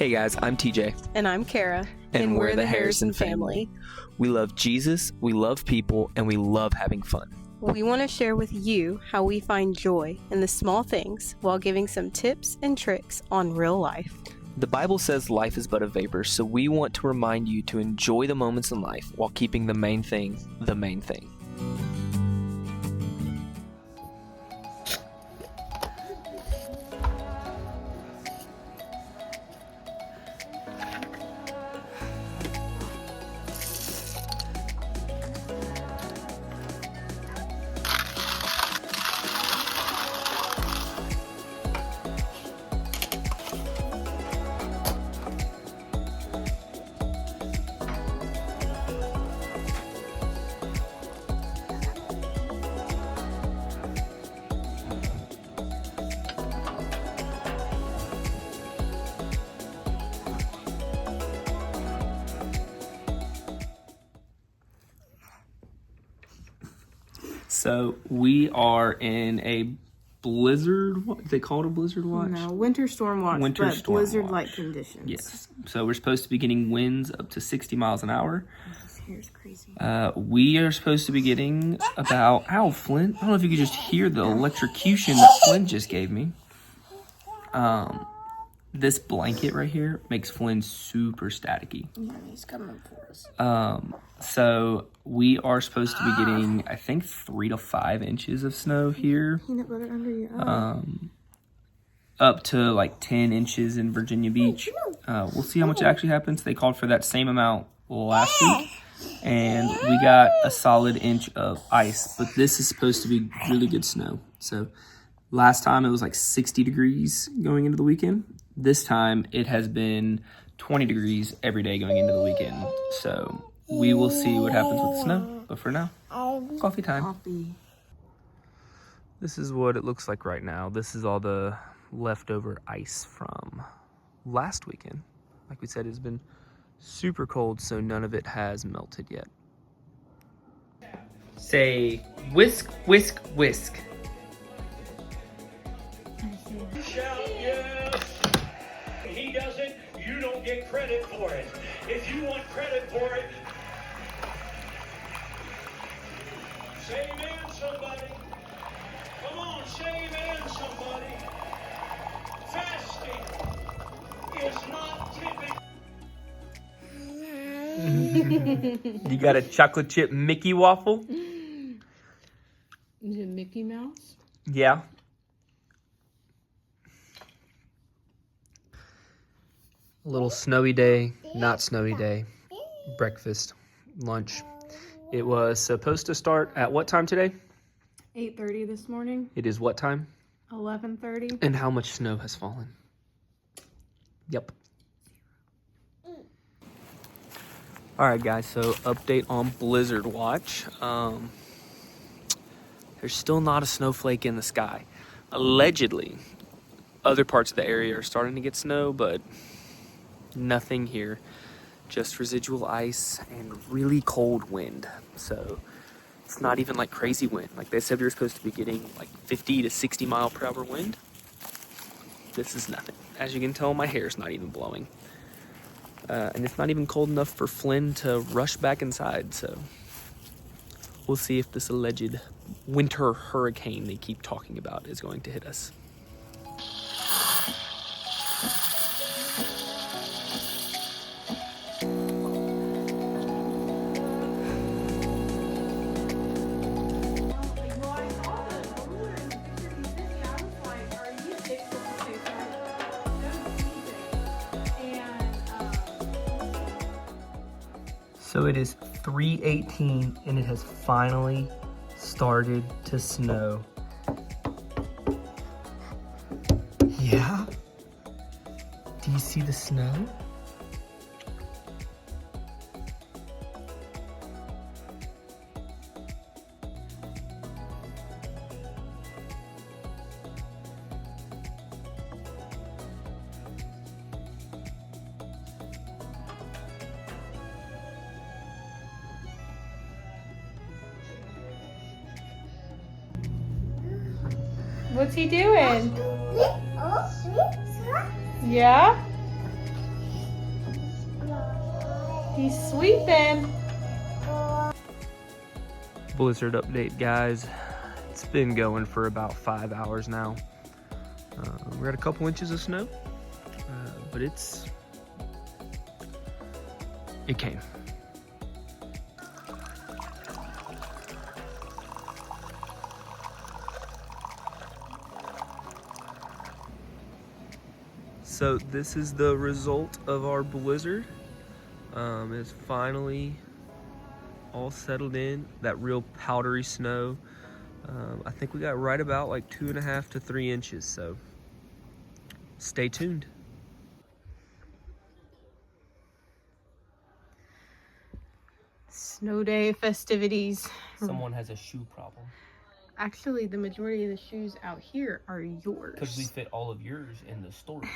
Hey guys, I'm TJ. And I'm Kara. And we're the Harrison family. We love Jesus, we love people, and we love having fun. We want to share with you how we find joy in the small things while giving some tips and tricks on real life. The Bible says life is but a vapor, so we want to remind you to enjoy the moments in life while keeping the main thing the main thing. So we are in a blizzard. What is they called a blizzard watch? No, winter storm watch. Winter storm blizzard-like watch. conditions. Yes. So we're supposed to be getting winds up to 60 miles an hour. This hair's crazy. We are supposed to be getting about... Ow, Flint. I don't know if you could just hear the electrocution that Flint just gave me. This blanket right here makes Flynn super staticky. He's coming for us. So we are supposed to be getting, I think, 3 to 5 inches of snow here. Peanut butter under your eye. Up to like 10 inches in Virginia Beach. We'll see how much actually happens. They called for that same amount last week. And we got a solid inch of ice. But this is supposed to be really good snow. So last time it was like 60 degrees going into the weekend. This time it has been 20 degrees every day going into the weekend. So we will see what happens with the snow. But for now, coffee time. Coffee. This is what it looks like right now. This is all the leftover ice from last weekend. Like we said, it's been super cold, so none of it has melted yet. Say whisk, whisk, whisk. Shout yes. He doesn't, you don't get credit for it. If you want credit for it, say amen, somebody. Come on, say amen, somebody. Fasting is not typical. You got a chocolate chip Mickey waffle? Is it Mickey Mouse? Yeah. A little snowy day, not snowy day, breakfast, lunch. It was supposed to start at what time today? 8:30 this morning. It is what time? 11:30. And how much snow has fallen? Yep. All right, guys, so update on Blizzard Watch. There's still not a snowflake in the sky. Allegedly, other parts of the area are starting to get snow, but nothing here. Just residual ice and really cold wind. So it's not even like crazy wind. Like they said we were supposed to be getting like 50 to 60 mile per hour wind. This is nothing. As you can tell, my hair's not even blowing. And it's not even cold enough for Flynn to rush back inside. So we'll see if this alleged winter hurricane they keep talking about is going to hit us. So it is 3:18 and it has finally started to snow. Yeah? Do you see the snow? What's he doing? Yeah? He's sweeping. Blizzard update, guys. It's been going for about 5 hours now. We're at a couple inches of snow, but it came. So this is the result of our blizzard. It's finally all settled in, that real powdery snow. I think we got right about like 2.5 to 3 inches, so stay tuned. Snow day festivities. Someone has a shoe problem. Actually, the majority of the shoes out here are yours. Because we fit all of yours in the storage.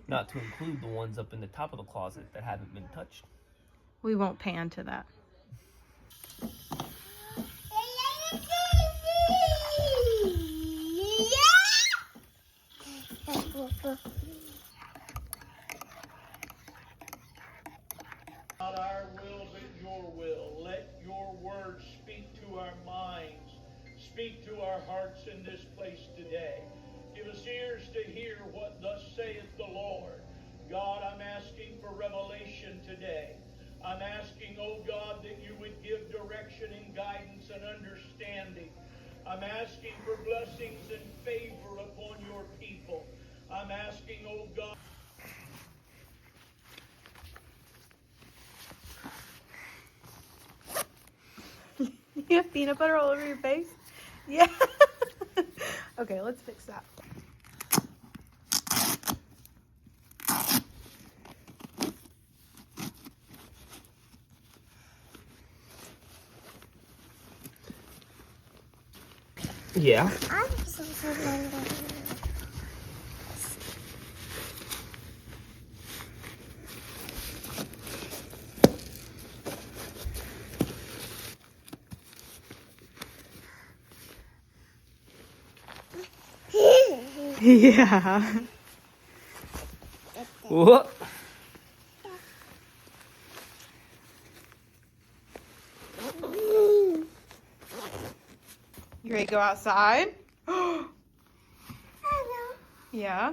Not to include the ones up in the top of the closet that haven't been touched. We won't pan to that. Not our will, but your will. Let your word speak to our minds, speak to our hearts in this place today. Give us ears to hear what thus saith the Lord. God, I'm asking for revelation today. I'm asking, oh God, that you would give direction and guidance and understanding. I'm asking for blessings and favor upon your people. I'm asking, oh God. You have peanut butter all over your face? Yeah. Okay, let's fix that. Yeah. Yeah. Whoa. You ready to go outside? Yeah.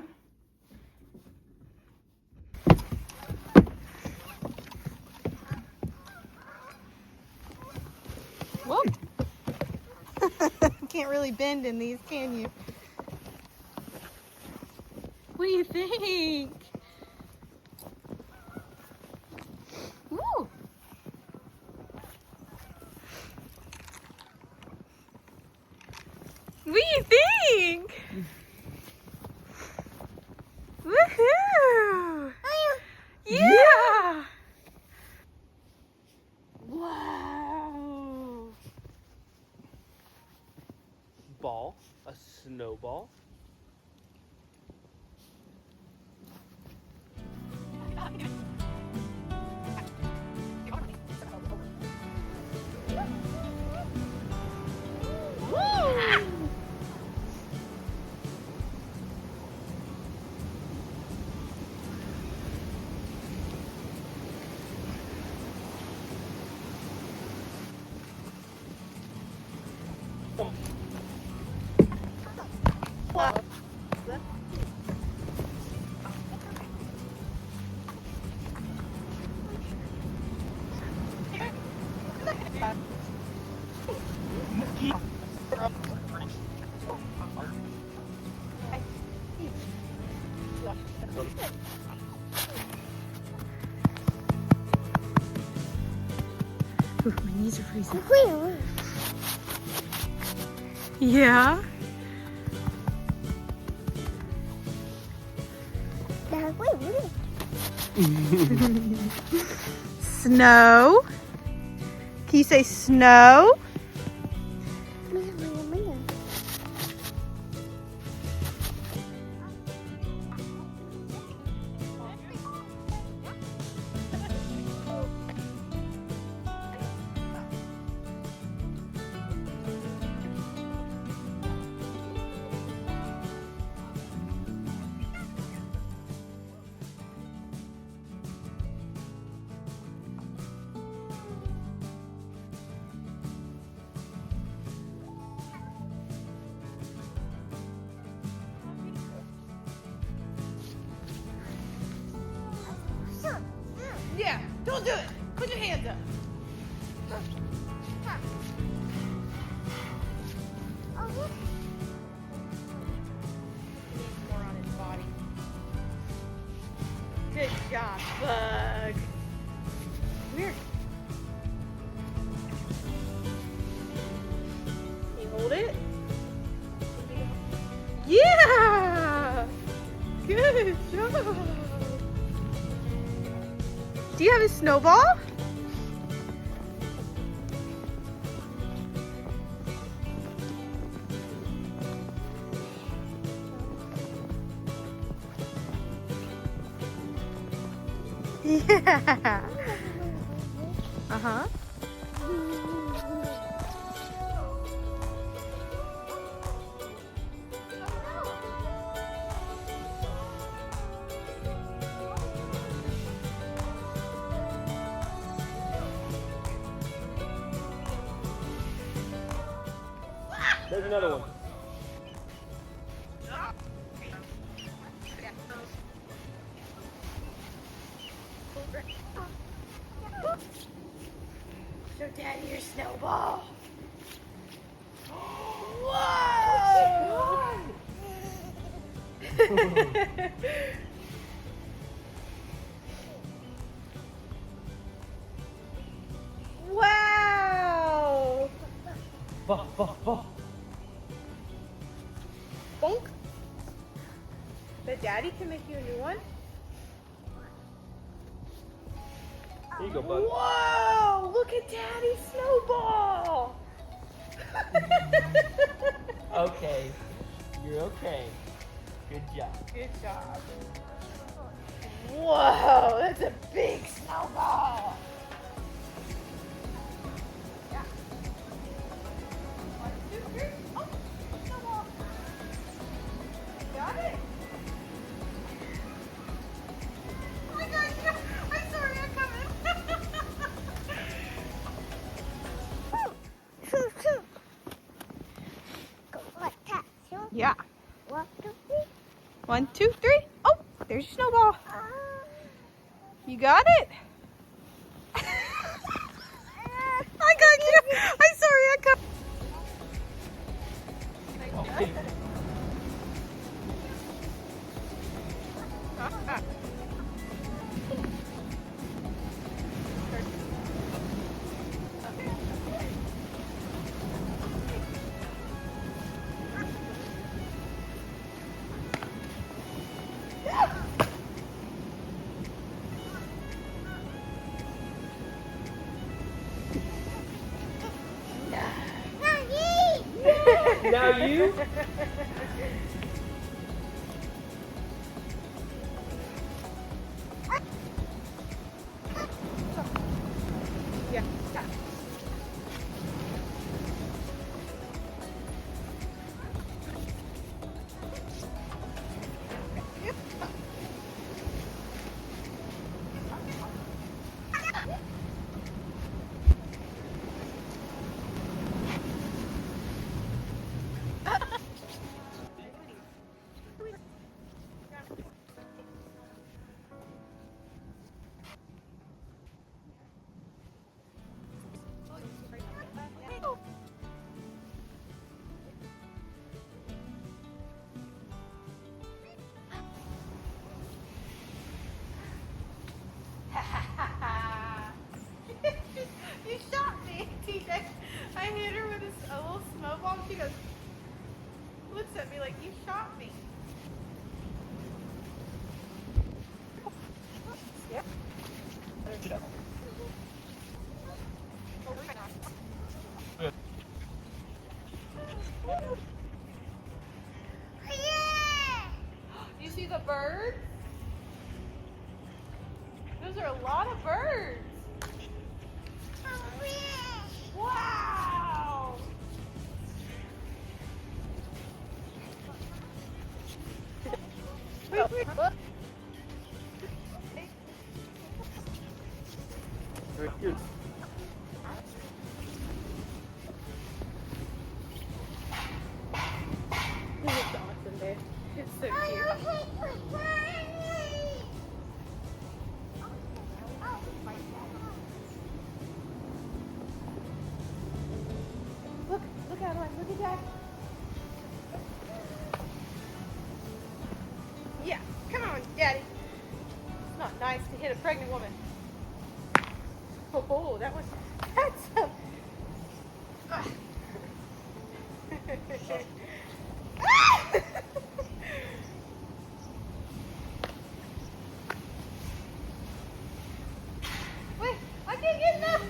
Whoa. Can't really bend in these, can you? What do you think? Woo. What do you think? Woohoo! Yeah! Wow! Ball, a snowball. Ooh, my knees are freezing. Yeah. Snow. Can you say snow? do it. Put your hands up. Needs more on his body. Good job, Bug. Weird. Can you hold it? Yeah! Good job. Do you have a snowball? Yeah. Uh-huh. There's another one. Show Daddy your snowball. Whoa! Wow! Bonk. But Daddy can make you a new one. Here you go, bud. Whoa! Look at Daddy's snowball! Okay. You're okay. Good job. Good job. Whoa! That's a big snowball! Yeah. 1, 2, 3. Oh! Snowball! Got it? Oh my gosh! No. I'm sorry, I'm coming. Yeah. 1, 2, 3. Oh, there's your snowball. You got it? I got you. I'm sorry, I got. Now you? Yeah. You shot me, TJ. I hit her with a little snowball. She goes, looks at me like, you shot me. Yep. You see the birds? Those are a lot of birds. Wow! Here. It's awesome, babe. It's so cute. Madeline. Look at Dad. Yeah, come on, Daddy. It's not nice to hit a pregnant woman. Oh, that's a... Wait, I can't get enough.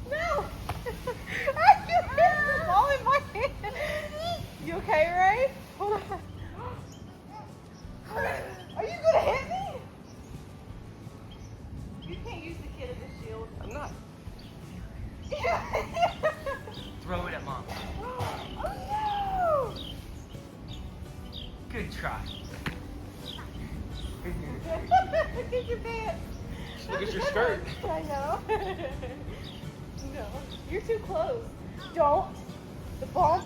No. I can't get the ball in my hand. You okay, Ray? Hold on. Are you gonna hit me? You can't use the kid as a shield. I'm not. Throw it at Mom. Oh no! Good try. Look at your pants. Look at your skirt. I know. No, you're too close. Don't. The ball.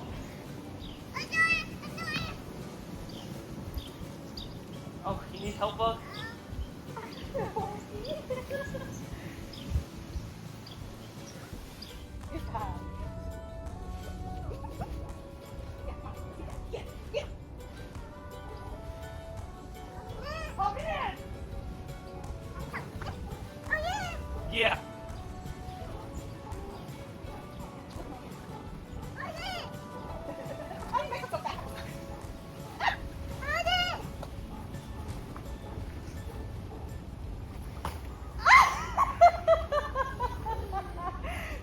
Oh, you need help, Bug? Yeah.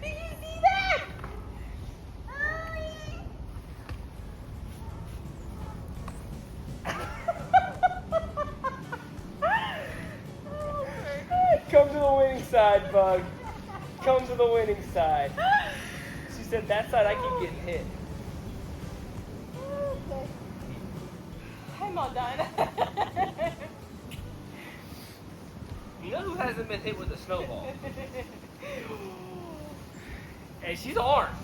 Did you see that? Come to the winning side, Bug. Come to the winning side. She said that side I keep getting hit. Okay. I'm all done. You know who hasn't been hit with a snowball? Hey, she's armed.